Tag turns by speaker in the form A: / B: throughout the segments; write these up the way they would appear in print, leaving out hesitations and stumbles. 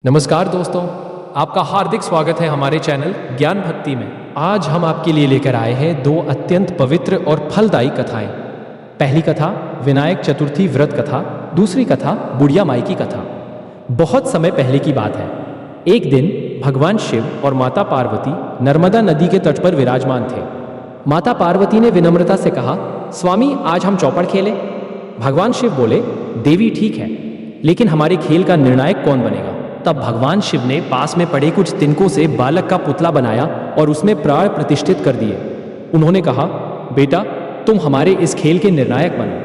A: नमस्कार दोस्तों, आपका हार्दिक स्वागत है हमारे चैनल ज्ञान भक्ति में। आज हम आपके लिए लेकर आए हैं दो अत्यंत पवित्र और फलदायी कथाएं। पहली कथा विनायक चतुर्थी व्रत कथा, दूसरी कथा बुढ़िया माई की कथा। बहुत समय पहले की बात है। एक दिन भगवान शिव और माता पार्वती नर्मदा नदी के तट पर विराजमान थे। माता पार्वती ने विनम्रता से कहा, स्वामी आज हम चौपड़ खेलें। भगवान शिव बोले, देवी ठीक है, लेकिन हमारे खेल का निर्णायक कौन बनेगा? तब भगवान शिव ने पास में पड़े कुछ तिनकों से बालक का पुतला बनाया और उसमें प्राण प्रतिष्ठित कर दिए। उन्होंने कहा, बेटा तुम हमारे इस खेल के निर्णायक बनो।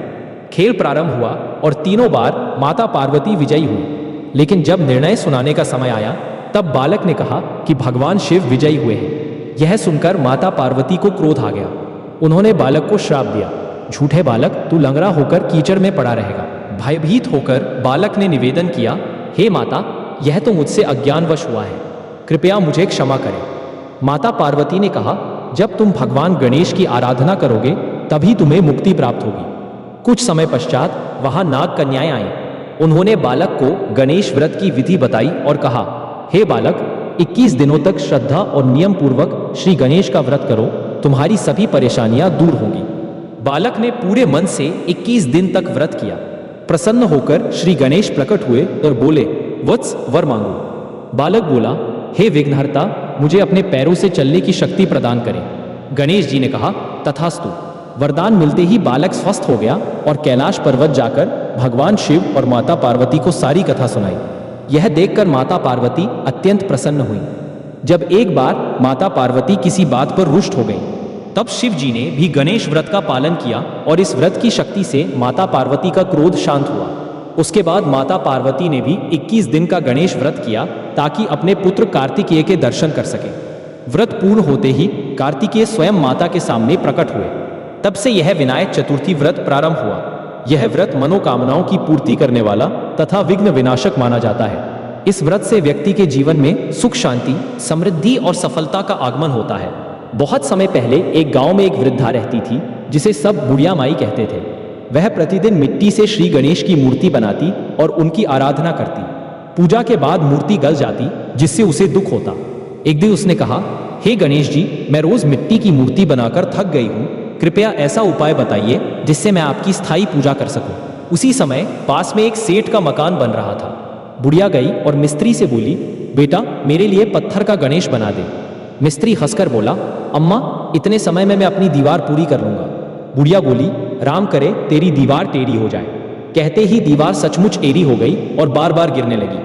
A: खेल प्रारंभ हुआ और तीनों बार माता पार्वती विजयी हुई। लेकिन जब निर्णय सुनाने का समय आया तब बालक ने कहा कि भगवान शिव विजयी हुए हैं। यह सुनकर माता पार्वती को क्रोध आ गया। उन्होंने बालक को श्राप दिया, झूठे बालक, तू लंगड़ा होकर कीचड़ में पड़ा रहेगा। भयभीत होकर बालक ने निवेदन किया, हे माता, यह तो मुझसे अज्ञानवश हुआ है, कृपया मुझे क्षमा करें। माता पार्वती ने कहा, जब तुम भगवान गणेश की आराधना करोगे तभी तुम्हें मुक्ति प्राप्त होगी। कुछ समय पश्चात वहां नाग कन्याएं आईं। उन्होंने बालक को गणेश व्रत की विधि बताई और कहा, हे बालक, 21 दिनों तक श्रद्धा और नियम पूर्वक श्री गणेश का व्रत करो, तुम्हारी सभी परेशानियां दूर होंगी। बालक ने पूरे मन से 21 दिन तक व्रत किया। प्रसन्न होकर श्री गणेश प्रकट हुए और बोले, वत्स, वर मांगो। बालक बोला, हे विघ्नहर्ता, मुझे अपने पैरों से चलने की शक्ति प्रदान करें। गणेश जी ने कहा, तथास्तु। वरदान मिलते ही बालक स्वस्थ हो गया और कैलाश पर्वत जाकर भगवान शिव और माता पार्वती को सारी कथा सुनाई। यह देखकर माता पार्वती अत्यंत प्रसन्न हुई। जब एक बार माता पार्वती किसी बात पर रुष्ट हो गई, तब शिव जी ने भी गणेश व्रत का पालन किया और इस व्रत की शक्ति से माता पार्वती का क्रोध शांत हुआ। उसके बाद माता पार्वती ने भी 21 दिन का गणेश व्रत किया ताकि अपने पुत्र कार्तिकेय के दर्शन कर सके। व्रत पूर्ण होते ही कार्तिकेय स्वयं माता के सामने प्रकट हुए। तब से यह विनायक चतुर्थी व्रत प्रारंभ हुआ। यह व्रत मनोकामनाओं की पूर्ति करने वाला तथा विघ्न विनाशक माना जाता है। इस व्रत से व्यक्ति के जीवन में सुख, शांति, समृद्धि और सफलता का आगमन होता है। बहुत समय पहले एक गांव में एक वृद्धा रहती थी जिसे सब बुढ़िया माई कहते थे। वह प्रतिदिन मिट्टी से श्री गणेश की मूर्ति बनाती और उनकी आराधना करती। पूजा के बाद मूर्ति गल जाती, जिससे उसे दुख होता। एक दिन उसने कहा, हे गणेश जी, मैं रोज मिट्टी की मूर्ति बनाकर थक गई हूँ, कृपया ऐसा उपाय बताइए जिससे मैं आपकी स्थायी पूजा कर सकूं। उसी समय पास में एक सेठ का मकान बन रहा था। बुढ़िया गई और मिस्त्री से बोली, बेटा मेरे लिए पत्थर का गणेश बना दे। मिस्त्री हंसकर बोला, अम्मा, इतने समय में मैं अपनी दीवार पूरी कर लूंगा। बुढ़िया बोली, राम करे तेरी दीवार टेढ़ी हो जाए। कहते ही दीवार सचमुच टेढ़ी हो गई और बार बार गिरने लगी।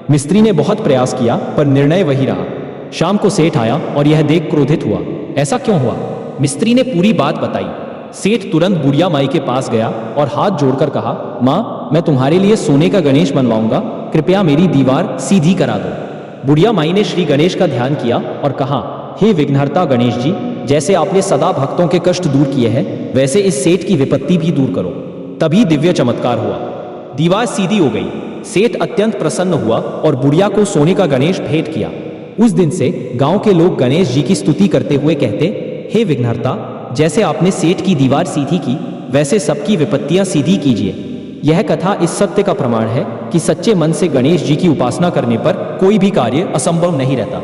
A: मिस्त्री ने बहुत प्रयास किया पर निर्णय वही रहा। शाम को सेठ आया और यह देख क्रोधित हुआ। ऐसा क्यों हुआ? मिस्त्री ने पूरी बात बताई। सेठ तुरंत बुढ़िया माई के पास गया और हाथ जोड़कर कहा, माँ, मैं तुम्हारे लिए सोने का गणेश बनवाऊंगा, कृपया मेरी दीवार सीधी करा दो। बुढ़िया माई ने श्री गणेश का ध्यान किया और कहा, हे विघ्नहर्ता गणेश जी, जैसे आपने सदा भक्तों के कष्ट दूर किए हैं, वैसे इस सेठ की विपत्ति भी दूर करो। तभी दिव्य चमत्कार हुआ। दीवार सीधी हो गई। सेठ अत्यंत प्रसन्न हुआ और बुढ़िया को सोने का गणेश भेंट किया। उस दिन से गांव के लोग गणेश जी की स्तुति करते हुए कहते, हे विघ्नहर्ता, जैसे आपने सेठ की दीवार सीधी की, वैसे सबकी विपत्तियां सीधी कीजिए। यह कथा इस सत्य का प्रमाण है कि सच्चे मन से गणेश जी की उपासना करने पर कोई भी कार्य असंभव नहीं रहता।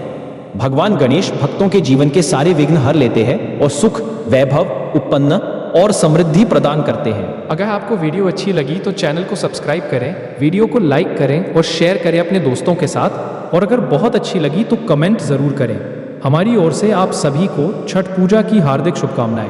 A: भगवान गणेश भक्तों के जीवन के सारे विघ्न हर लेते हैं और सुख, वैभव, उत्पन्न और समृद्धि प्रदान करते हैं।
B: अगर आपको वीडियो अच्छी लगी तो चैनल को सब्सक्राइब करें, वीडियो को लाइक करें और शेयर करें अपने दोस्तों के साथ। और अगर बहुत अच्छी लगी तो कमेंट जरूर करें। हमारी ओर से आप सभी को छठ पूजा की हार्दिक शुभकामनाएं।